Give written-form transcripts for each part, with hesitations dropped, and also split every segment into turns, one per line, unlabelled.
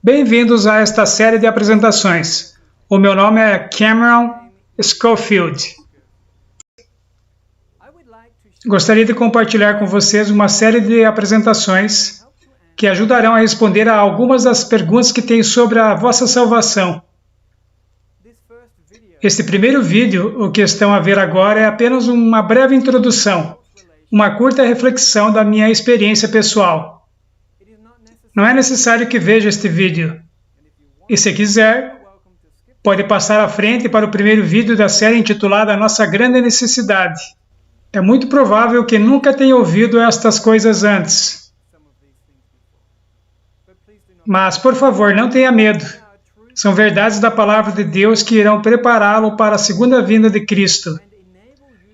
Bem-vindos a esta série de apresentações. O meu nome é Cameron Schofield. Gostaria de compartilhar com vocês uma série de apresentações que ajudarão a responder a algumas das perguntas que tem sobre a vossa salvação. Este primeiro vídeo, o que estão a ver agora, é apenas uma breve introdução, uma curta reflexão da minha experiência pessoal. Não é necessário que veja este vídeo. E se quiser, pode passar à frente para o primeiro vídeo da série intitulada Nossa Grande Necessidade. É muito provável que nunca tenha ouvido estas coisas antes. Mas, por favor, não tenha medo. São verdades da palavra de Deus que irão prepará-lo para a segunda vinda de Cristo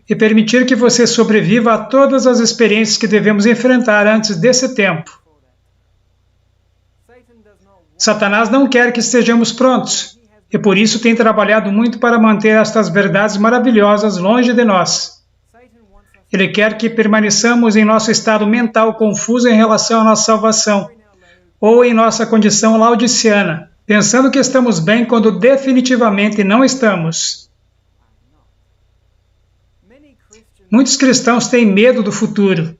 e permitir que você sobreviva a todas as experiências que devemos enfrentar antes desse tempo. Satanás não quer que estejamos prontos, e por isso tem trabalhado muito para manter estas verdades maravilhosas longe de nós. Ele quer que permaneçamos em nosso estado mental confuso em relação à nossa salvação, ou em nossa condição laodiceana, pensando que estamos bem quando definitivamente não estamos. Muitos cristãos têm medo do futuro.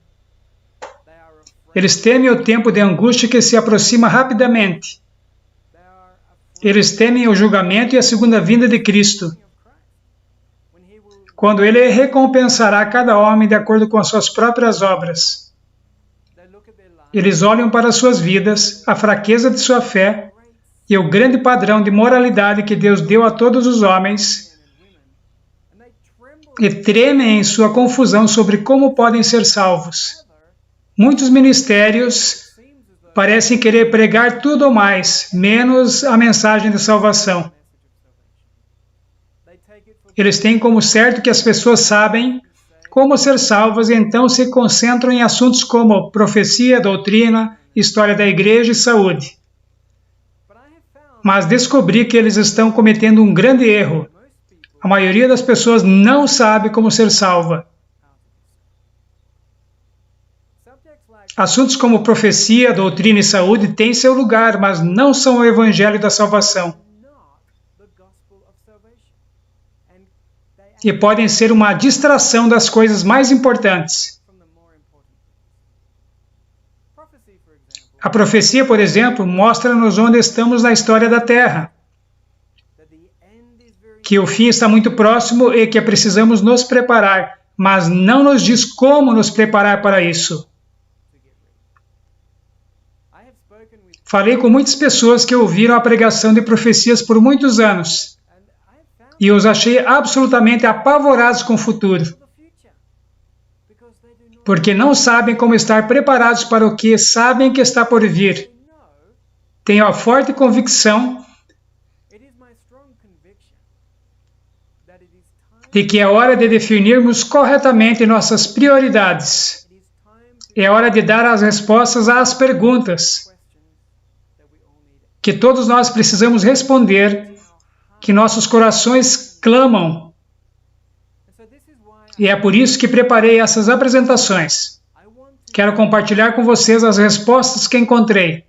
Eles temem o tempo de angústia que se aproxima rapidamente. Eles temem o julgamento e a segunda vinda de Cristo, quando Ele recompensará cada homem de acordo com as suas próprias obras. Eles olham para suas vidas, a fraqueza de sua fé e o grande padrão de moralidade que Deus deu a todos os homens e tremem em sua confusão sobre como podem ser salvos. Muitos ministérios parecem querer pregar tudo ou mais, menos a mensagem de salvação. Eles têm como certo que as pessoas sabem como ser salvas e então se concentram em assuntos como profecia, doutrina, história da igreja e saúde. Mas descobri que eles estão cometendo um grande erro. A maioria das pessoas não sabe como ser salva. Assuntos como profecia, doutrina e saúde têm seu lugar, mas não são o evangelho da salvação. E podem ser uma distração das coisas mais importantes. A profecia, por exemplo, mostra-nos onde estamos na história da Terra, que o fim está muito próximo e que precisamos nos preparar, mas não nos diz como nos preparar para isso. Falei com muitas pessoas que ouviram a pregação de profecias por muitos anos e os achei absolutamente apavorados com o futuro, porque não sabem como estar preparados para o que sabem que está por vir. Tenho a forte convicção de que é hora de definirmos corretamente nossas prioridades. É hora de dar as respostas às perguntas que todos nós precisamos responder, que nossos corações clamam. E é por isso que preparei essas apresentações. Quero compartilhar com vocês as respostas que encontrei.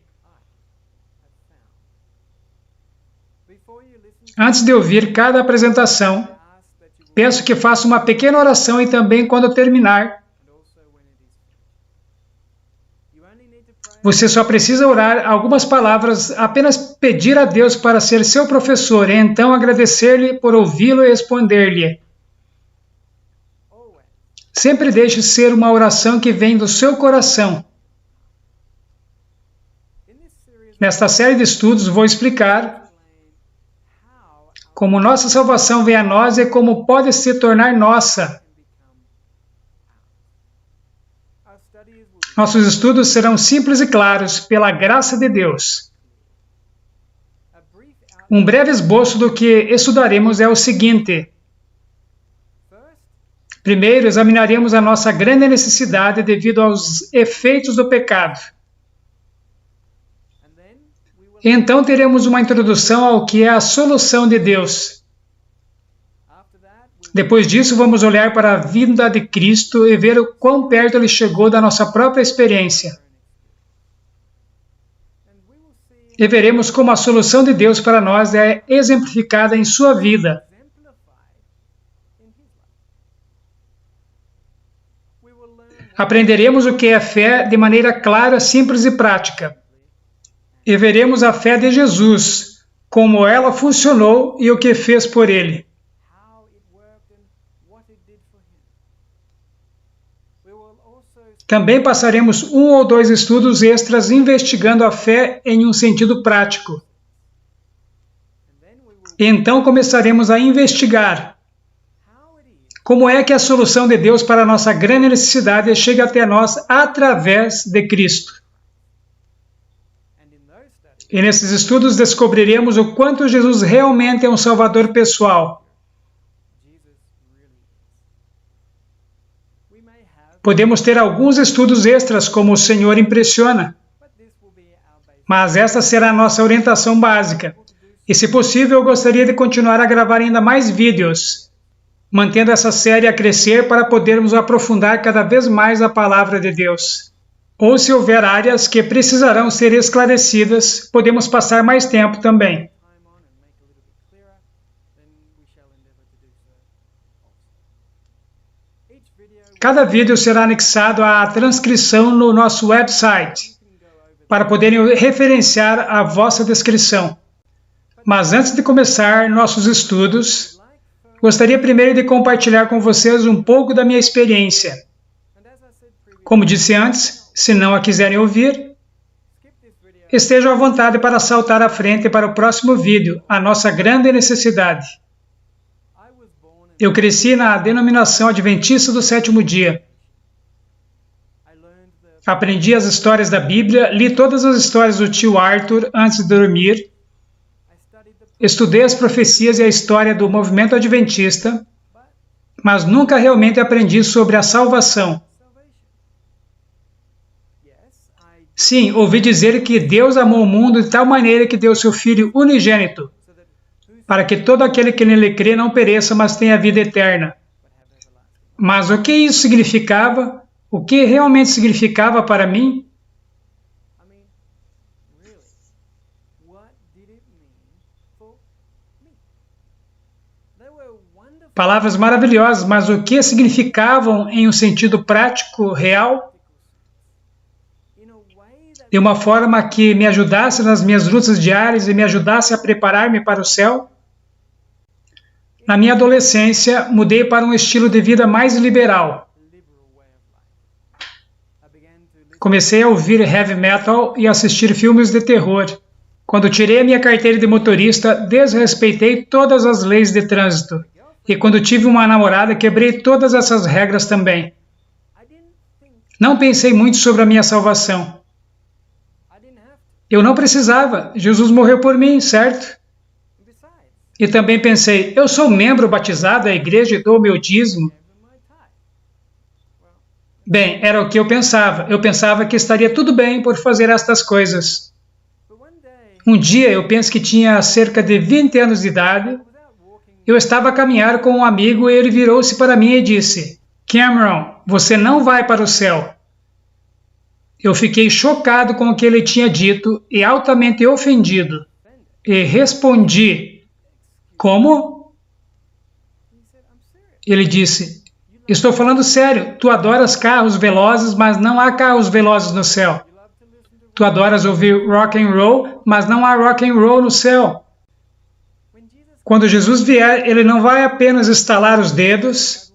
Antes de ouvir cada apresentação, peço que faça uma pequena oração e também quando terminar, você só precisa orar algumas palavras, apenas pedir a Deus para ser seu professor e então agradecer-lhe por ouvi-lo e responder-lhe. Sempre deixe ser uma oração que vem do seu coração. Nesta série de estudos vou explicar como nossa salvação vem a nós e como pode se tornar nossa. Nossos estudos serão simples e claros, pela graça de Deus. Um breve esboço do que estudaremos é o seguinte. Primeiro, examinaremos a nossa grande necessidade devido aos efeitos do pecado. Então teremos uma introdução ao que é a solução de Deus. Depois disso, vamos olhar para a vinda de Cristo e ver o quão perto Ele chegou da nossa própria experiência. e veremos como a solução de Deus para nós é exemplificada em sua vida. Aprenderemos o que é fé de maneira clara, simples e prática. E veremos a fé de Jesus, como ela funcionou e o que fez por ele. Também passaremos 1 ou 2 estudos extras investigando a fé em um sentido prático. Então começaremos a investigar como é que a solução de Deus para a nossa grande necessidade chega até nós através de Cristo. E nesses estudos descobriremos o quanto Jesus realmente é um Salvador pessoal. Podemos ter alguns estudos extras como o Senhor impressiona, mas essa será a nossa orientação básica. E se possível, eu gostaria de continuar a gravar ainda mais vídeos, mantendo essa série a crescer para podermos aprofundar cada vez mais a palavra de Deus. Ou se houver áreas que precisarão ser esclarecidas, podemos passar mais tempo também. Cada vídeo será anexado à transcrição no nosso website, para poderem referenciar a vossa descrição. Mas antes de começar nossos estudos, gostaria primeiro de compartilhar com vocês um pouco da minha experiência. Como disse antes, se não a quiserem ouvir, estejam à vontade para saltar à frente para o próximo vídeo, a nossa grande necessidade. Eu cresci na denominação adventista do sétimo dia. Aprendi as histórias da Bíblia, li todas as histórias do tio Arthur antes de dormir, estudei as profecias e a história do movimento adventista, mas nunca realmente aprendi sobre a salvação. Sim, ouvi dizer que Deus amou o mundo de tal maneira que deu seu Filho unigênito, para que todo aquele que nele crê não pereça, mas tenha vida eterna. Mas o que isso significava? O que realmente significava para mim? Palavras maravilhosas, mas o que significavam em um sentido prático, real? De uma forma que me ajudasse nas minhas lutas diárias e me ajudasse a preparar-me para o céu? Na minha adolescência, mudei para um estilo de vida mais liberal. Comecei a ouvir heavy metal e assistir filmes de terror. Quando tirei a minha carteira de motorista, desrespeitei todas as leis de trânsito. E quando tive uma namorada, quebrei todas essas regras também. Não pensei muito sobre a minha salvação. Eu não precisava. Jesus morreu por mim, certo? E também pensei, eu sou membro batizado da igreja e dou o meu dízimo. Bem, era o que eu pensava. Eu pensava que estaria tudo bem por fazer estas coisas. Um dia, eu penso que tinha cerca de 20 anos de idade, eu estava a caminhar com um amigo e ele virou-se para mim e disse, Cameron, você não vai para o céu. Eu fiquei chocado com o que ele tinha dito e altamente ofendido. E respondi, como? Ele disse, estou falando sério, tu adoras carros velozes, mas não há carros velozes no céu. Tu adoras ouvir rock and roll, mas não há rock and roll no céu. Quando Jesus vier, ele não vai apenas estalar os dedos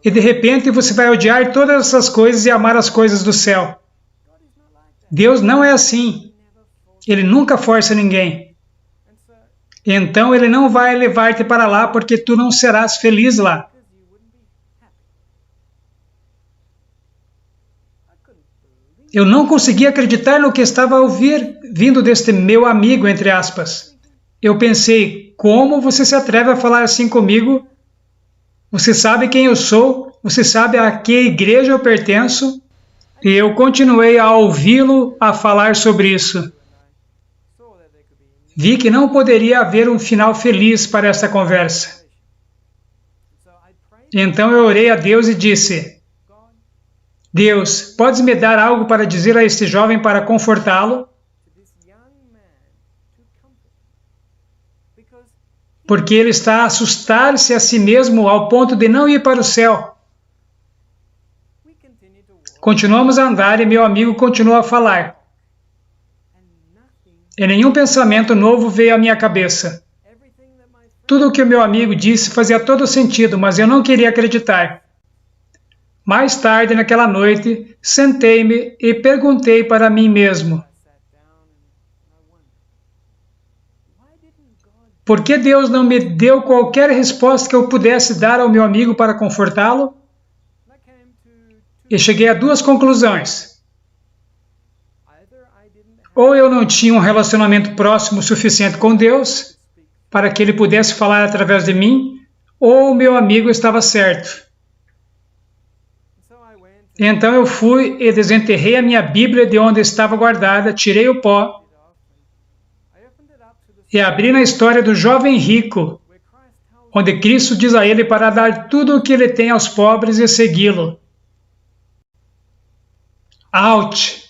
e de repente você vai odiar todas essas coisas e amar as coisas do céu. Deus não é assim. Ele nunca força ninguém. Então ele não vai levar-te para lá porque tu não serás feliz lá. Eu não conseguia acreditar no que estava a ouvir, vindo deste meu amigo, entre aspas. Eu pensei, como você se atreve a falar assim comigo? Você sabe quem eu sou? Você sabe a que igreja eu pertenço? E eu continuei a ouvi-lo a falar sobre isso. Vi que não poderia haver um final feliz para essa conversa. Então eu orei a Deus e disse, Deus, podes me dar algo para dizer a este jovem para confortá-lo? porque ele está a assustar-se a si mesmo ao ponto de não ir para o céu. Continuamos a andar e meu amigo continua a falar. E nenhum pensamento novo veio à minha cabeça. Tudo o que o meu amigo disse fazia todo sentido, mas eu não queria acreditar. Mais tarde, naquela noite, sentei-me e perguntei para mim mesmo: por que Deus não me deu qualquer resposta que eu pudesse dar ao meu amigo para confortá-lo? E cheguei a duas conclusões. Ou eu não tinha um relacionamento próximo o suficiente com Deus para que ele pudesse falar através de mim, ou o meu amigo estava certo. Então eu fui e desenterrei a minha Bíblia de onde estava guardada, tirei o pó e abri na história do jovem rico, onde Cristo diz a ele para dar tudo o que ele tem aos pobres e segui-lo. Ouch!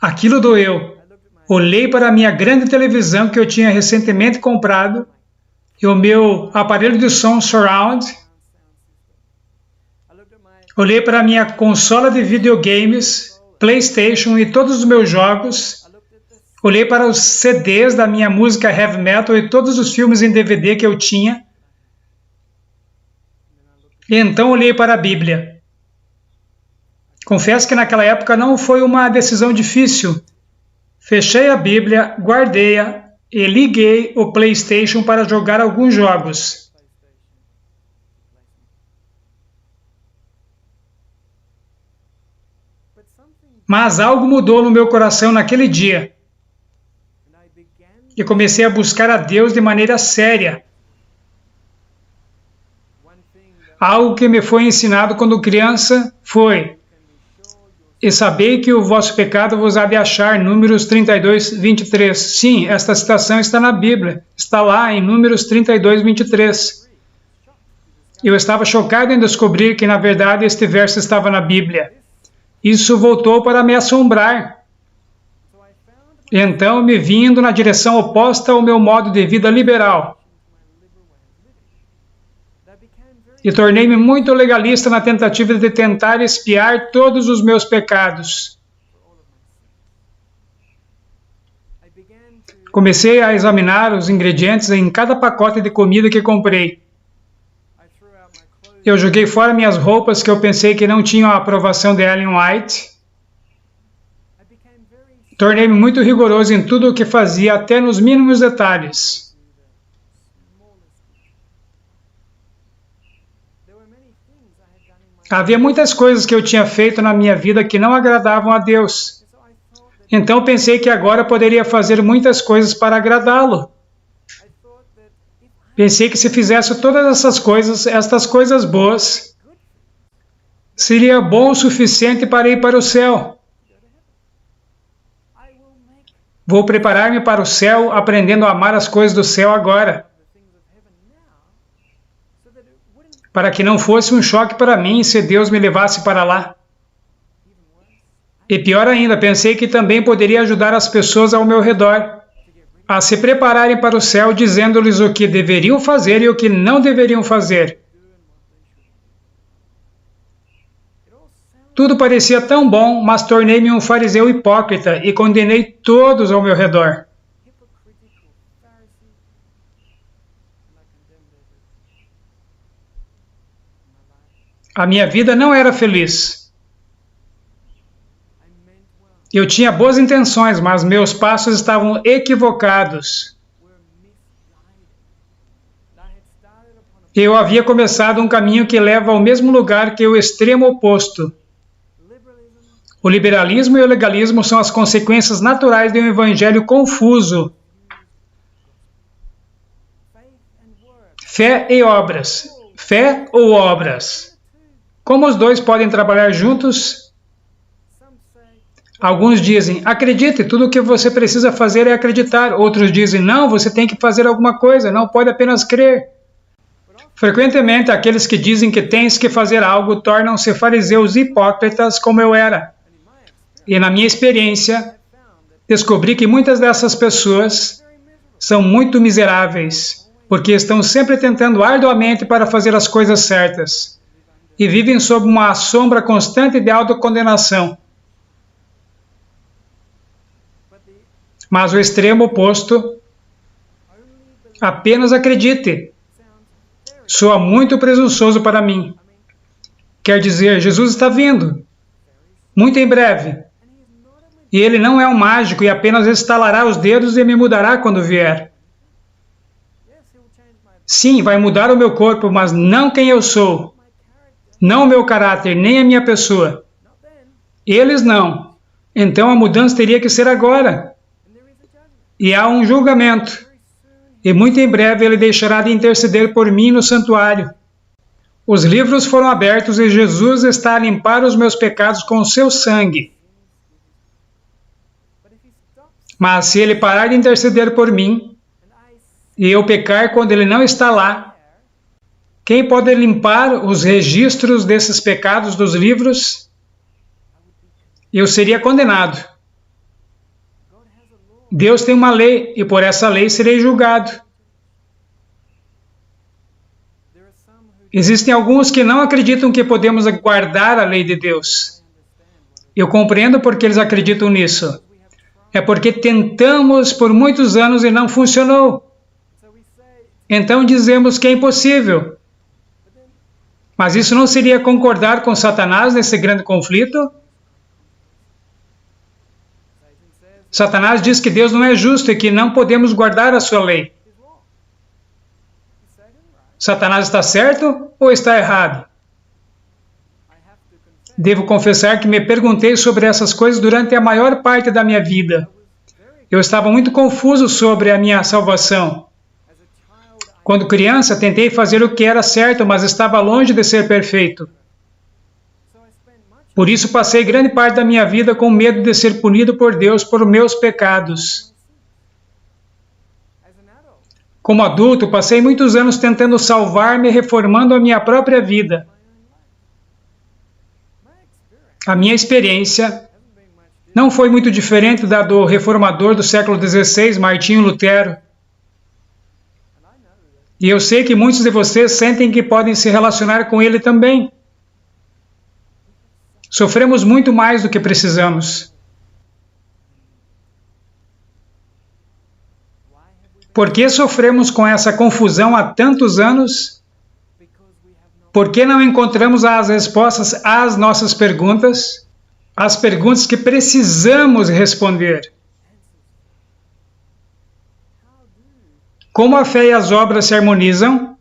Aquilo doeu. Olhei para a minha grande televisão que eu tinha recentemente comprado e o meu aparelho de som surround. Olhei para a minha consola de videogames, PlayStation e todos os meus jogos. Olhei para os CDs da minha música heavy metal e todos os filmes em DVD que eu tinha. E então olhei para a Bíblia. Confesso que naquela época não foi uma decisão difícil. Fechei a Bíblia, guardei-a e liguei o PlayStation para jogar alguns jogos. Mas algo mudou no meu coração naquele dia. E comecei a buscar a Deus de maneira séria. Algo que me foi ensinado quando criança foi: e sabei que o vosso pecado vos há de achar, Números 32, 23. Sim, esta citação está na Bíblia. Está lá em Números 32, 23. Eu estava chocado em descobrir que, na verdade, este verso estava na Bíblia. Isso voltou para me assombrar. Então, me vi indo na direção oposta ao meu modo de vida liberal. E tornei-me muito legalista na tentativa de tentar expiar todos os meus pecados. Comecei a examinar os ingredientes em cada pacote de comida que comprei. Eu joguei fora minhas roupas que eu pensei que não tinham a aprovação de Ellen White. Tornei-me muito rigoroso em tudo o que fazia, até nos mínimos detalhes. Havia muitas coisas que eu tinha feito na minha vida que não agradavam a Deus. Então pensei que agora poderia fazer muitas coisas para agradá-lo. Pensei que se fizesse todas estas coisas boas, seria bom o suficiente para ir para o céu. Vou preparar-me para o céu, aprendendo a amar as coisas do céu agora, para que não fosse um choque para mim se Deus me levasse para lá. E pior ainda, pensei que também poderia ajudar as pessoas ao meu redor a se prepararem para o céu, dizendo-lhes o que deveriam fazer e o que não deveriam fazer. Tudo parecia tão bom, mas tornei-me um fariseu hipócrita e condenei todos ao meu redor. A minha vida não era feliz. Eu tinha boas intenções, mas meus passos estavam equivocados. Eu havia começado um caminho que leva ao mesmo lugar que o extremo oposto. O liberalismo e o legalismo são as consequências naturais de um evangelho confuso. Fé e obras. Fé ou obras? Como os dois podem trabalhar juntos? Alguns dizem, acredite, tudo o que você precisa fazer é acreditar. Outros dizem, não, você tem que fazer alguma coisa, não pode apenas crer. Frequentemente, aqueles que dizem que tens que fazer algo tornam-se fariseus hipócritas como eu era. E na minha experiência, descobri que muitas dessas pessoas são muito miseráveis porque estão sempre tentando arduamente para fazer as coisas certas e vivem sob uma sombra constante de autocondenação. Mas o extremo oposto, apenas acredite, soa muito presunçoso para mim. Quer dizer, Jesus está vindo, muito em breve. E Ele não é um mágico e apenas estalará os dedos e me mudará quando vier. Sim, vai mudar o meu corpo, mas não quem eu sou. Não o meu caráter, nem a minha pessoa. Eles não. Então a mudança teria que ser agora. E há um julgamento. E muito em breve Ele deixará de interceder por mim no santuário. Os livros foram abertos e Jesus está a limpar os meus pecados com o seu sangue. Mas se Ele parar de interceder por mim, e eu pecar quando Ele não está lá, quem pode limpar os registros desses pecados dos livros? Eu seria condenado. Deus tem uma lei, e por essa lei serei julgado. Existem alguns que não acreditam que podemos guardar a lei de Deus. Eu compreendo porque eles acreditam nisso. É porque tentamos por muitos anos e não funcionou. Então dizemos que é impossível. Mas isso não seria concordar com Satanás nesse grande conflito? Satanás diz que Deus não é justo e que não podemos guardar a sua lei. Satanás está certo ou está errado? Devo confessar que me perguntei sobre essas coisas durante a maior parte da minha vida. Eu estava muito confuso sobre a minha salvação. Quando criança, tentei fazer o que era certo, mas estava longe de ser perfeito. Por isso, passei grande parte da minha vida com medo de ser punido por Deus por meus pecados. Como adulto, passei muitos anos tentando salvar-me, reformando a minha própria vida. A minha experiência não foi muito diferente da do reformador do século XVI, Martinho Lutero. E eu sei que muitos de vocês sentem que podem se relacionar com ele também. Sofremos muito mais do que precisamos. Por que sofremos com essa confusão há tantos anos? Por que não encontramos as respostas às nossas perguntas? As perguntas que precisamos responder. Como a fé e as obras se harmonizam?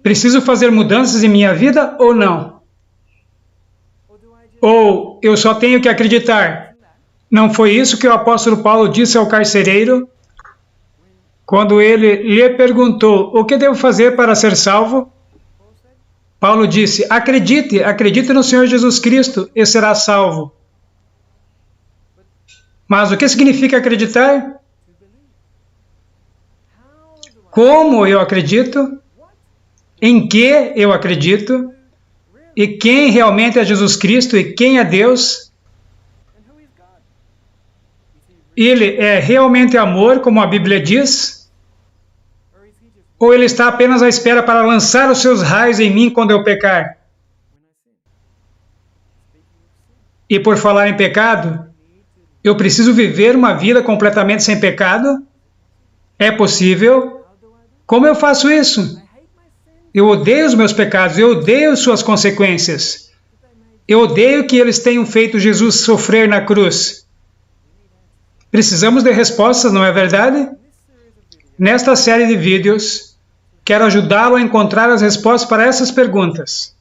Preciso fazer mudanças em minha vida ou não? Ou eu só tenho que acreditar? Não foi isso que o apóstolo Paulo disse ao carcereiro? Quando ele lhe perguntou, o que devo fazer para ser salvo? Paulo disse, acredite no Senhor Jesus Cristo e será salvo. Mas o que significa acreditar? Como eu acredito? Em que eu acredito? E quem realmente é Jesus Cristo e quem é Deus? Ele é realmente amor, como a Bíblia diz? Ou ele está apenas à espera para lançar os seus raios em mim quando eu pecar? E por falar em pecado, eu preciso viver uma vida completamente sem pecado? É possível? Como eu faço isso? Eu odeio os meus pecados, eu odeio suas consequências. Eu odeio que eles tenham feito Jesus sofrer na cruz. Precisamos de respostas, não é verdade? Nesta série de vídeos, quero ajudá-lo a encontrar as respostas para essas perguntas.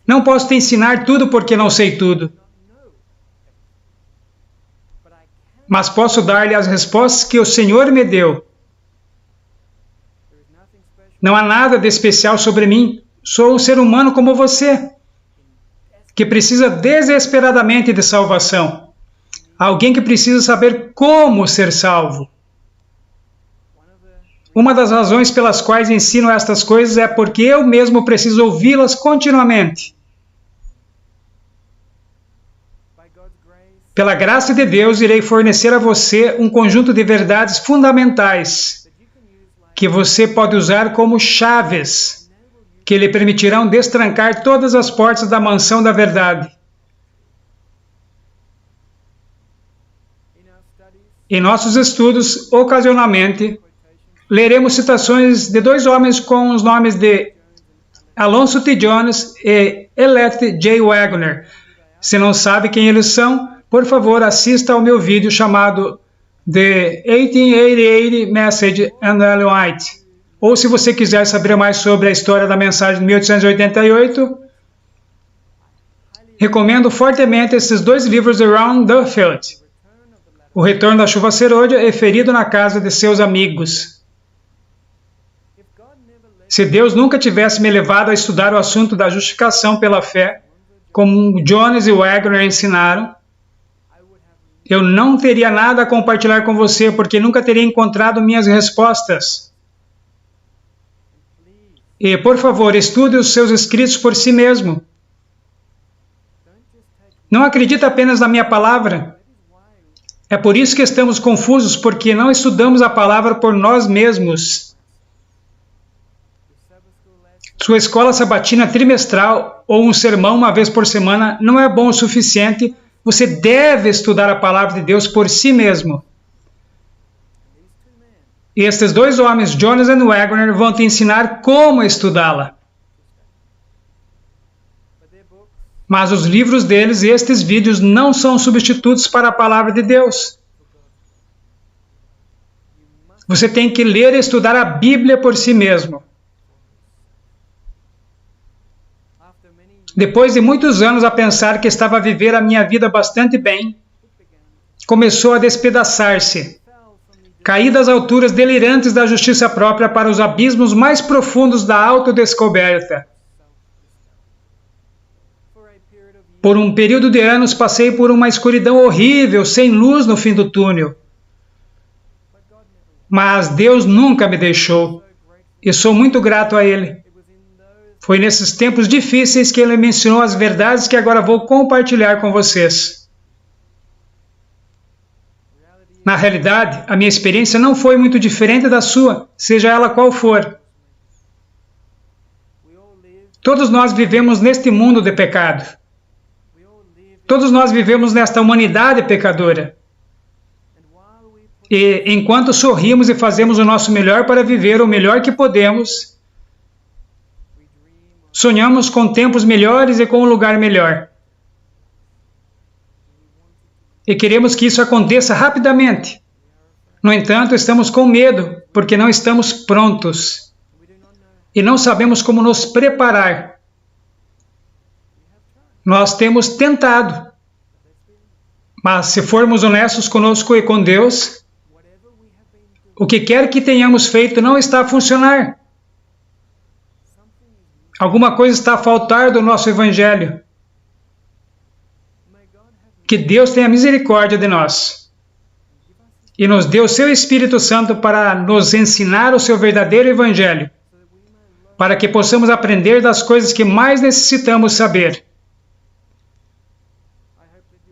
Não posso te ensinar tudo porque não sei tudo. Mas posso dar-lhe as respostas que o Senhor me deu. Não há nada de especial sobre mim. Sou um ser humano como você, que precisa desesperadamente de salvação. Alguém que precisa saber como ser salvo. Uma das razões pelas quais ensino estas coisas é porque eu mesmo preciso ouvi-las continuamente. Pela graça de Deus, irei fornecer a você um conjunto de verdades fundamentais que você pode usar como chaves, que lhe permitirão destrancar todas as portas da mansão da verdade. Em nossos estudos, ocasionalmente, leremos citações de dois homens com os nomes de Alonzo T. Jones e Elliot J. Wagner. Se não sabe quem eles são, por favor, assista ao meu vídeo chamado The 1888 Message and Ellen White. Ou se você quiser saber mais sobre a história da mensagem de 1888, recomendo fortemente esses dois livros de Ron Duffield. O Retorno da Chuva Serôdia e Ferido na Casa de Seus Amigos. Se Deus nunca tivesse me levado a estudar o assunto da justificação pela fé, como Jones e Wagner ensinaram, eu não teria nada a compartilhar com você, porque nunca teria encontrado minhas respostas. E, por favor, estude os seus escritos por si mesmo. Não acredite apenas na minha palavra. É por isso que estamos confusos, porque não estudamos a palavra por nós mesmos. Sua escola sabatina trimestral ou um sermão uma vez por semana não é bom o suficiente. Você deve estudar a palavra de Deus por si mesmo. E estes dois homens, Jones e Wagner, vão te ensinar como estudá-la. Mas os livros deles e estes vídeos não são substitutos para a palavra de Deus. Você tem que ler e estudar a Bíblia por si mesmo. Depois de muitos anos a pensar que estava a viver a minha vida bastante bem, começou a despedaçar-se. Caí das alturas delirantes da justiça própria para os abismos mais profundos da autodescoberta. Por um período de anos passei por uma escuridão horrível, sem luz no fim do túnel. Mas Deus nunca me deixou, e sou muito grato a Ele. Foi nesses tempos difíceis que Ele me ensinou as verdades que agora vou compartilhar com vocês. Na realidade, a minha experiência não foi muito diferente da sua, seja ela qual for. Todos nós vivemos neste mundo de pecado. Todos nós vivemos nesta humanidade pecadora. E enquanto sorrimos e fazemos o nosso melhor para viver o melhor que podemos, sonhamos com tempos melhores e com um lugar melhor. E queremos que isso aconteça rapidamente. No entanto, estamos com medo, porque não estamos prontos. E não sabemos como nos preparar. Nós temos tentado. Mas se formos honestos conosco e com Deus, o que quer que tenhamos feito não está a funcionar. Alguma coisa está a faltar do nosso Evangelho. Que Deus tenha misericórdia de nós e nos dê o seu Espírito Santo para nos ensinar o seu verdadeiro Evangelho, para que possamos aprender das coisas que mais necessitamos saber.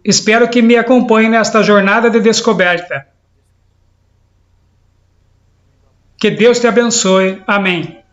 Espero que me acompanhe nesta jornada de descoberta. Que Deus te abençoe. Amém.